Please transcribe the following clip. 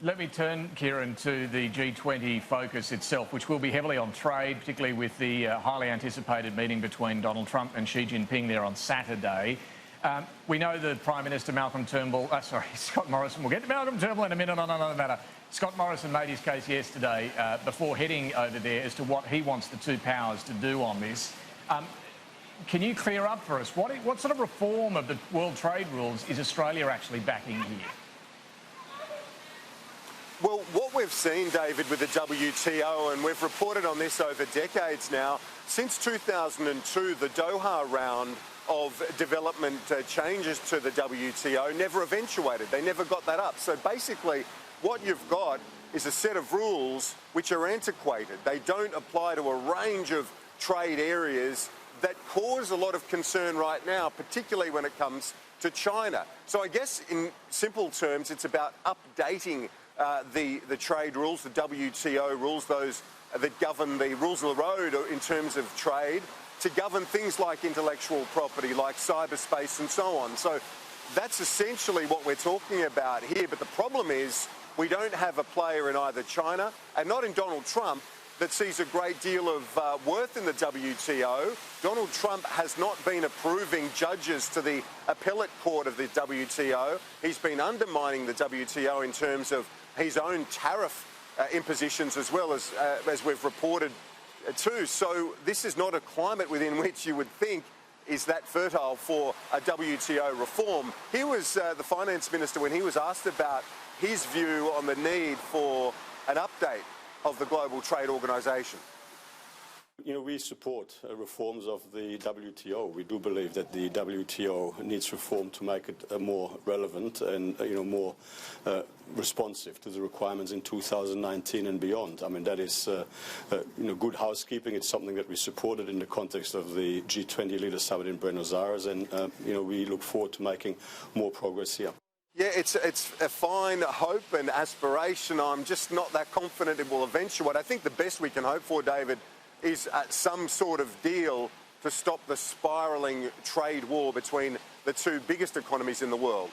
Let me turn, Kieran, to the G20 focus itself, which will be heavily on trade, particularly with the highly anticipated meeting between Donald Trump and Xi Jinping there on Saturday. We know that Prime Minister Scott Morrison, we'll get to Malcolm Turnbull in a minute on another matter. Scott Morrison made his case yesterday before heading over there as to what he wants the two powers to do on this. Can you clear up for us what sort of reform of the world trade rules is Australia actually backing here? Well, what we've seen, David, with the WTO, and we've reported on this over decades now, since 2002, the Doha round of development changes to the WTO never eventuated. They never got that up. So basically, what you've got is a set of rules which are antiquated. They don't apply to a range of trade areas that cause a lot of concern right now, particularly when it comes to China. So I guess in simple terms, it's about updating the trade rules, the WTO rules, those that govern the rules of the road in terms of trade, to govern things like intellectual property, like cyberspace and so on. So that's essentially what we're talking about here. But the problem is we don't have a player in either China and not in Donald Trump that sees a great deal of worth in the WTO. Donald Trump has not been approving judges to the appellate court of the WTO. He's been undermining the WTO in terms of his own tariff impositions as well as we've reported too. So this is not a climate within which you would think is that fertile for a WTO reform. He was the finance minister when he was asked about his view on the need for an update of the Global Trade Organisation. You know, we support reforms of the WTO. We do believe that the WTO needs reform to make it more relevant and, more responsive to the requirements in 2019 and beyond. I mean, that is, good housekeeping. It's something that we supported in the context of the G20 Leaders Summit in Buenos Aires, and, we look forward to making more progress here. Yeah, it's a fine hope and aspiration. I'm just not that confident it will eventuate. I think the best we can hope for, David, is some sort of deal to stop the spiralling trade war between the two biggest economies in the world.